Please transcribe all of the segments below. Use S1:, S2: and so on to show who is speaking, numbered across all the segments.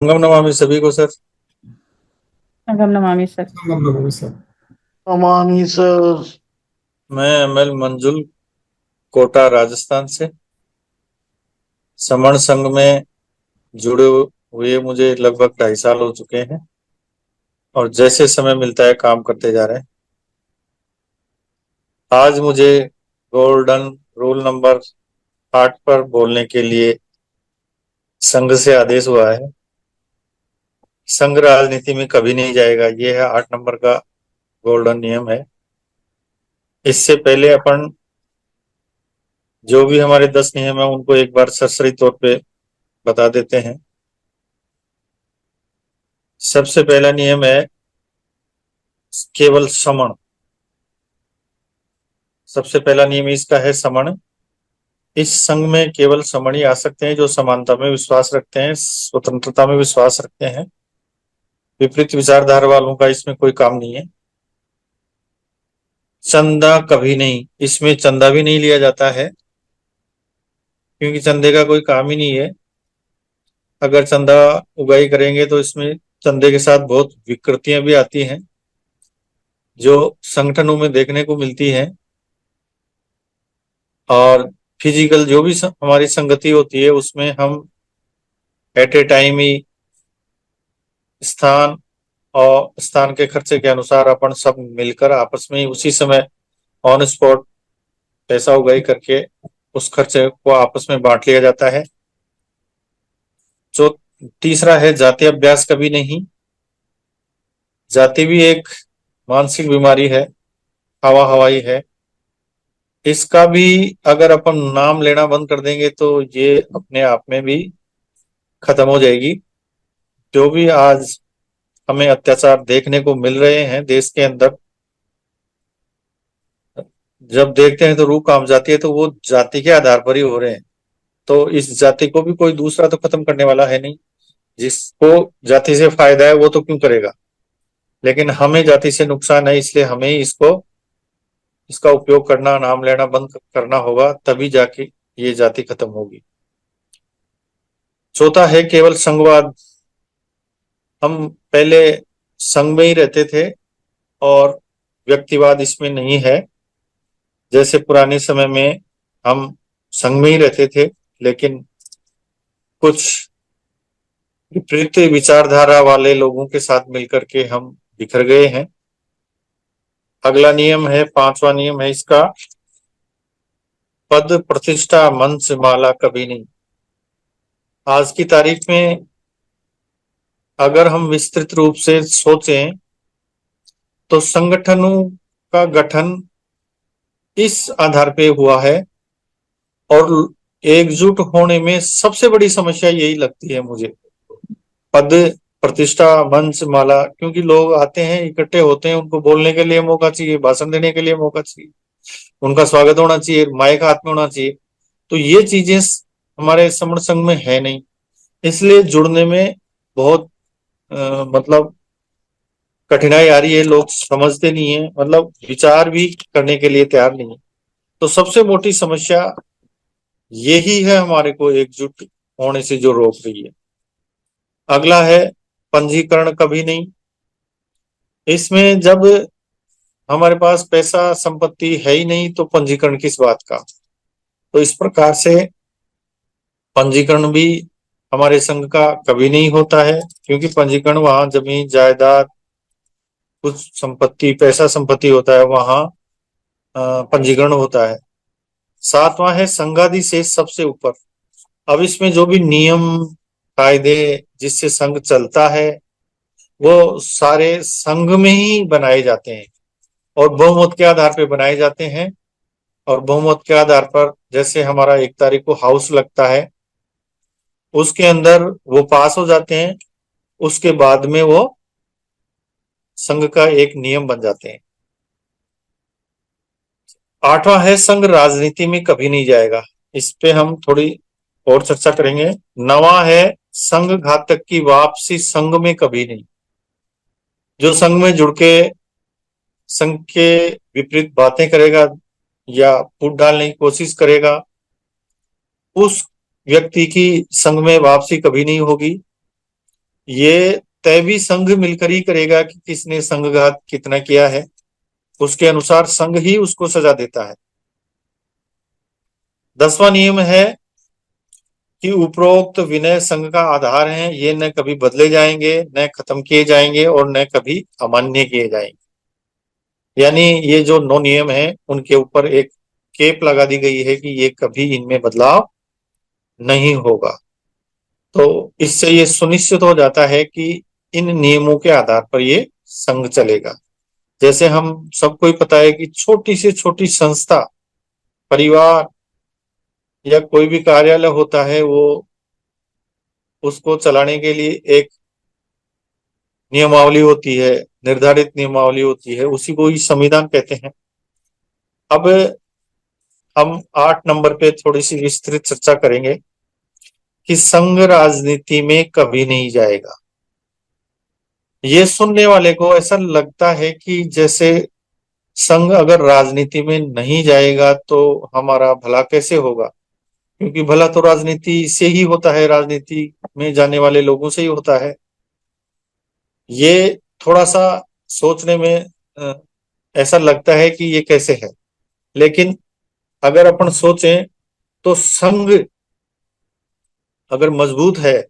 S1: संगम नमामि सभी को सर।
S2: संगम नमामि सर।
S3: अमानी सर।
S1: मैं एमएल मंजुल, कोटा राजस्थान से समण संघ में जुड़े हुए मुझे लगभग 2.5 साल हो चुके हैं और जैसे समय मिलता है काम करते जा रहे हैं। आज मुझे गोल्डन रूल नंबर 8 पर बोलने के लिए संघ से आदेश हुआ है। संघ राजनीति में कभी नहीं जाएगा, ये है 8 नंबर का गोल्डन नियम है। इससे पहले अपन जो भी हमारे 10 नियम है उनको एक बार सरसरी तौर पे बता देते हैं। सबसे पहला नियम है केवल समण। सबसे पहला नियम इसका है समण। इस संघ में केवल समण ही आ सकते हैं जो समानता में विश्वास रखते हैं, स्वतंत्रता में विश्वास रखते हैं। विपरीत विचारधारा वालों का इसमें कोई काम नहीं है। चंदा कभी नहीं, इसमें चंदा भी नहीं लिया जाता है क्योंकि चंदे का कोई काम ही नहीं है। अगर चंदा उगाही करेंगे तो इसमें चंदे के साथ बहुत विकृतियां भी आती हैं जो संगठनों में देखने को मिलती हैं। और फिजिकल जो भी हमारी संगति होती है उसमें हम एट ए टाइम ही स्थान और स्थान के खर्चे के अनुसार अपन सब मिलकर आपस में ही उसी समय ऑन स्पॉट पैसा उगाही करके उस खर्चे को आपस में बांट लिया जाता है। जो तीसरा है जाति अभ्यास कभी नहीं। जाति भी एक मानसिक बीमारी है, हवा हवाई है। इसका भी अगर अपन नाम लेना बंद कर देंगे तो ये अपने आप में भी खत्म हो जाएगी। जो भी आज हमें अत्याचार देखने को मिल रहे हैं देश के अंदर, जब देखते हैं तो रूह कांप जाती है, तो वो जाति के आधार पर ही हो रहे हैं। तो इस जाति को भी कोई दूसरा तो खत्म करने वाला है नहीं। जिसको जाति से फायदा है वो तो क्यों करेगा, लेकिन हमें जाति से नुकसान है, इसलिए हमें ही इसका उपयोग करना, नाम लेना बंद करना होगा, तभी जाके ये जाति खत्म होगी। चौथा है केवल संघवाद। हम पहले संघ में ही रहते थे और व्यक्तिवाद इसमें नहीं है। जैसे पुराने समय में हम संघ में ही रहते थे, लेकिन कुछ विपरीत विचारधारा वाले लोगों के साथ मिलकर के हम बिखर गए हैं। अगला नियम है, पांचवा नियम है इसका, पद प्रतिष्ठा मंच माला कभी नहीं। आज की तारीख में अगर हम विस्तृत रूप से सोचें तो संगठनों का गठन इस आधार पे हुआ है और एकजुट होने में सबसे बड़ी समस्या यही लगती है मुझे, पद प्रतिष्ठा मंच माला। क्योंकि लोग आते हैं, इकट्ठे होते हैं, उनको बोलने के लिए मौका चाहिए, भाषण देने के लिए मौका चाहिए, उनका स्वागत होना चाहिए, माइक हाथ में होना चाहिए। तो ये चीजें हमारे समण संघ में है नहीं, इसलिए जुड़ने में बहुत मतलब कठिनाई आ रही है। लोग समझते नहीं है, मतलब विचार भी करने के लिए तैयार नहीं है। तो सबसे मोटी समस्या यही है, हमारे को एकजुट होने से जो रोक रही है। अगला है पंजीकरण कभी नहीं। इसमें जब हमारे पास पैसा संपत्ति है ही नहीं तो पंजीकरण किस बात का। तो इस प्रकार से पंजीकरण भी हमारे संघ का कभी नहीं होता है, क्योंकि पंजीकरण वहां जमीन जायदाद कुछ संपत्ति पैसा संपत्ति होता है, वहां पंजीकरण होता है। सातवां है संघाधिशेष सबसे ऊपर। अब इसमें जो भी नियम कायदे जिससे संघ चलता है वो सारे संघ में ही बनाए जाते हैं और बहुमत के आधार पर बनाए जाते हैं। और बहुमत के आधार पर जैसे हमारा 1 तारीख को हाउस लगता है, उसके अंदर वो पास हो जाते हैं, उसके बाद में वो संघ का एक नियम बन जाते हैं। आठवां है संघ राजनीति में कभी नहीं जाएगा। इस पे हम थोड़ी और चर्चा करेंगे। नवा है संघ घातक की वापसी संघ में कभी नहीं। जो संघ में जुड़ के संघ के विपरीत बातें करेगा या फूट डालने की कोशिश करेगा, उस व्यक्ति की संघ में वापसी कभी नहीं होगी। ये तय भी संघ मिलकर ही करेगा कि किसने संघघात कितना किया है, उसके अनुसार संघ ही उसको सजा देता है। 10वां नियम है कि उपरोक्त विनय संघ का आधार है, ये न कभी बदले जाएंगे, न खत्म किए जाएंगे और न कभी अमान्य किए जाएंगे। यानी ये जो 9 नियम है उनके ऊपर एक केप लगा दी गई है कि ये कभी इनमें बदलाव नहीं होगा। तो इससे ये सुनिश्चित हो जाता है कि इन नियमों के आधार पर ये संघ चलेगा। जैसे हम सबको ही पता है कि छोटी से छोटी संस्था, परिवार या कोई भी कार्यालय होता है, वो उसको चलाने के लिए एक नियमावली होती है, निर्धारित नियमावली होती है, उसी को ही संविधान कहते हैं। अब हम 8 नंबर पे थोड़ी सी विस्तृत चर्चा करेंगे कि संघ राजनीति में कभी नहीं जाएगा। ये सुनने वाले को ऐसा लगता है कि जैसे संघ अगर राजनीति में नहीं जाएगा तो हमारा भला कैसे होगा, क्योंकि भला तो राजनीति से ही होता है, राजनीति में जाने वाले लोगों से ही होता है। ये थोड़ा सा सोचने में ऐसा लगता है कि ये कैसे है, लेकिन अगर अपन सोचें तो संघ अगर मजबूत है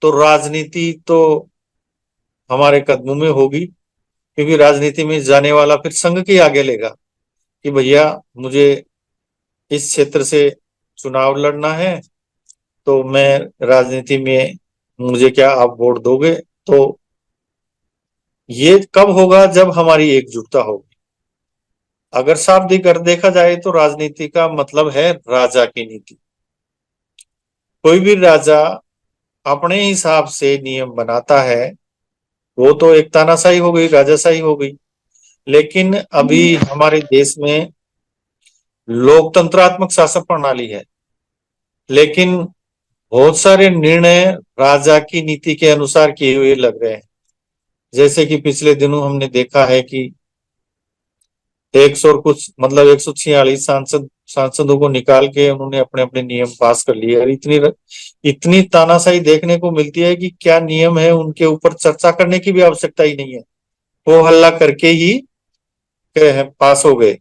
S1: तो राजनीति तो हमारे कदमों में होगी, क्योंकि राजनीति में जाने वाला फिर संघ के आगे लेगा कि भैया मुझे इस क्षेत्र से चुनाव लड़ना है, तो मैं राजनीति में, मुझे क्या आप वोट दोगे। तो ये कब होगा, जब हमारी एकजुटता होगी। अगर साफ देखा जाए तो राजनीति का मतलब है राजा की नीति। कोई भी राजा अपने हिसाब से नियम बनाता है, वो तो एक तानाशाही हो गई, राजाशाही हो गई। लेकिन अभी हमारे देश में लोकतंत्रात्मक शासन प्रणाली है, लेकिन बहुत सारे निर्णय राजा की नीति के अनुसार किए हुए लग रहे हैं। जैसे कि पिछले दिनों हमने देखा है कि 100 और कुछ, मतलब 146 सांसदों को निकाल के उन्होंने अपने अपने नियम पास कर लिए। और इतनी तानाशाही देखने को मिलती है कि क्या नियम है उनके ऊपर चर्चा करने की भी आवश्यकता ही नहीं है, वो हल्ला करके ही पास हो गए।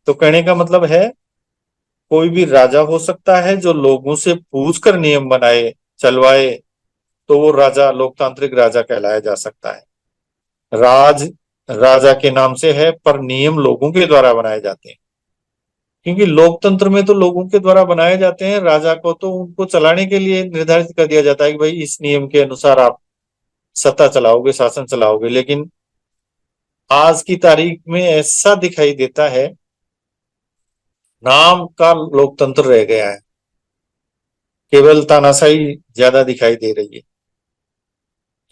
S1: तो कहने का मतलब है कोई भी राजा हो सकता है जो लोगों से पूछ कर नियम बनाए, चलवाए, तो वो राजा, लोकतांत्रिक राजा कहलाया जा सकता है। राज राजा के नाम से है, पर नियम लोगों के द्वारा बनाए जाते हैं, क्योंकि लोकतंत्र में तो लोगों के द्वारा बनाए जाते हैं। राजा को तो उनको चलाने के लिए निर्धारित कर दिया जाता है कि भाई इस नियम के अनुसार आप सत्ता चलाओगे, शासन चलाओगे। लेकिन आज की तारीख में ऐसा दिखाई देता है, नाम का लोकतंत्र रह गया है, केवल तानाशाही ज्यादा दिखाई दे रही है,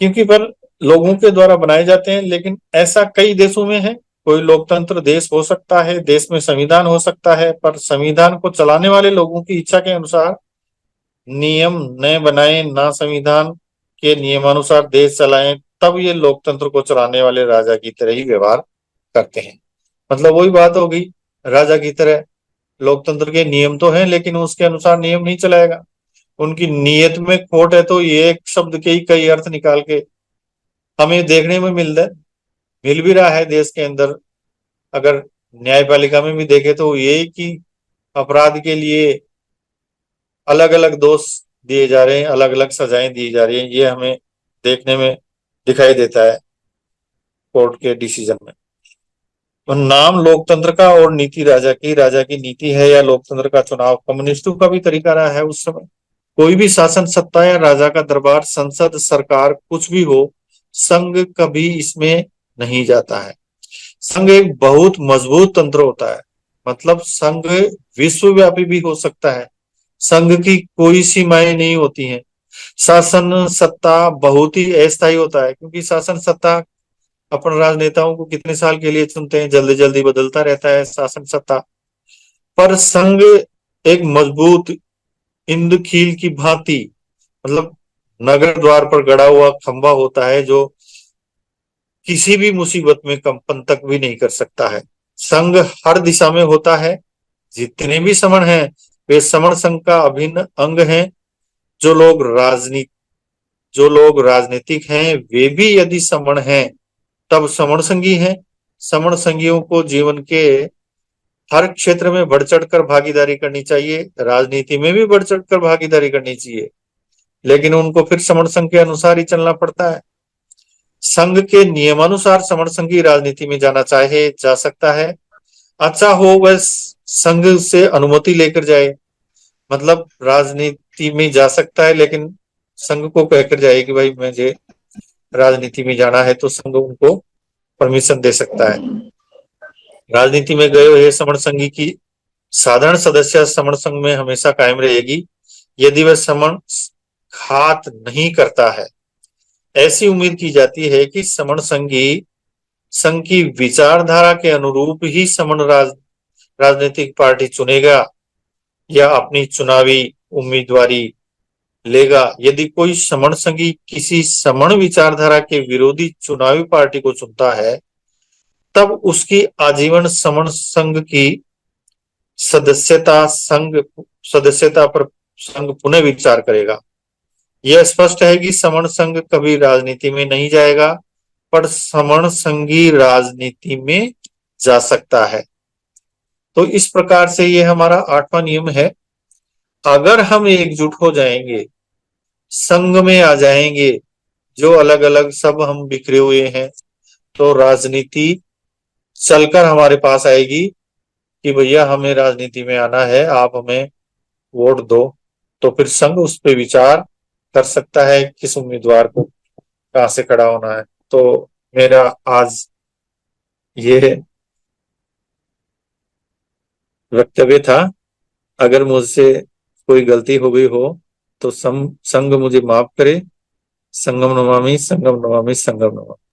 S1: क्योंकि पर लोगों के द्वारा बनाए जाते हैं। लेकिन ऐसा कई देशों में है। कोई लोकतंत्र देश हो सकता है, देश में संविधान हो सकता है, पर संविधान को चलाने वाले लोगों की इच्छा के अनुसार नियम न बनाए, ना संविधान के नियमानुसार देश चलाएं, तब ये लोकतंत्र को चलाने वाले राजा की तरह ही व्यवहार करते हैं। मतलब वही बात हो गई, राजा की तरह। लोकतंत्र के नियम तो हैं, लेकिन उसके अनुसार नियम नहीं चलाएगा। उनकी नीयत में खोट है, तो ये एक शब्द के ही कई अर्थ निकाल के हमें देखने में मिल भी रहा है देश के अंदर। अगर न्यायपालिका में भी देखे तो यही कि अपराध के लिए अलग अलग दोष दिए जा रहे हैं, अलग अलग सजाएं दी जा रही हैं, ये हमें देखने में दिखाई देता है कोर्ट के डिसीजन में। और नाम लोकतंत्र का और नीति राजा की नीति है, या लोकतंत्र का चुनाव कम्युनिस्टों का भी तरीका रहा है उस समय। कोई भी शासन सत्ता या राजा का दरबार, संसद, सरकार, कुछ भी हो, संघ कभी इसमें नहीं जाता है। संघ एक बहुत मजबूत तंत्र होता है। मतलब संघ विश्वव्यापी भी हो सकता है, संघ की कोई सीमाएं नहीं होती हैं। शासन सत्ता बहुत ही अस्थायी होता है, क्योंकि शासन सत्ता अपन राजनेताओं को कितने साल के लिए चुनते हैं, जल्दी जल्दी बदलता रहता है शासन सत्ता। पर संघ एक मजबूत इंद्रखील की भांति, मतलब नगर द्वार पर गड़ा हुआ खंभा होता है, जो किसी भी मुसीबत में कंपन तक भी नहीं कर सकता है। संघ हर दिशा में होता है। जितने भी समण हैं वे समण संघ का अभिन्न अंग हैं। जो लोग राजनीति जो लोग राजनीतिक हैं वे भी यदि समण हैं तब समण संगी हैं। समण संगियों को जीवन के हर क्षेत्र में बढ़ चढ़कर भागीदारी करनी चाहिए, राजनीति में भी बढ़ चढ़कर भागीदारी करनी चाहिए, लेकिन उनको फिर समण संघ के अनुसार ही चलना पड़ता है। संघ के नियमानुसार समण संघी राजनीति में जाना चाहे जा सकता है। अच्छा हो वह संघ से अनुमति लेकर जाए, मतलब राजनीति में जा सकता है लेकिन संघ को कहकर जाए कि भाई मुझे राजनीति में जाना है, तो संघ उनको परमिशन दे सकता है। राजनीति में गए हुए समण संघी की साधारण सदस्य समण संघ में हमेशा कायम रहेगी यदि वह समण घात नहीं करता है। ऐसी उम्मीद की जाती है कि समण संघी संघ की विचारधारा के अनुरूप ही समण राजनीतिक पार्टी चुनेगा या अपनी चुनावी उम्मीदवारी लेगा। यदि कोई समण संघी किसी समण विचारधारा के विरोधी चुनावी पार्टी को चुनता है तब उसकी आजीवन समण संघ की सदस्यता पर संघ पुनः विचार करेगा। यह स्पष्ट है कि समण संघ कभी राजनीति में नहीं जाएगा, पर समण संघी राजनीति में जा सकता है। तो इस प्रकार से ये हमारा 8वां नियम है। अगर हम एकजुट हो जाएंगे, संघ में आ जाएंगे, जो अलग अलग सब हम बिखरे हुए हैं, तो राजनीति चलकर हमारे पास आएगी कि भैया हमें राजनीति में आना है, आप हमें वोट दो। तो फिर संघ उस पर विचार कर सकता है किस उम्मीदवार को कहां से खड़ा होना है। तो मेरा आज ये वक्तव्य था। अगर मुझसे कोई गलती हो गई हो तो संघ मुझे माफ करे। संगम नमामि संगम नमामि संगम नमामि।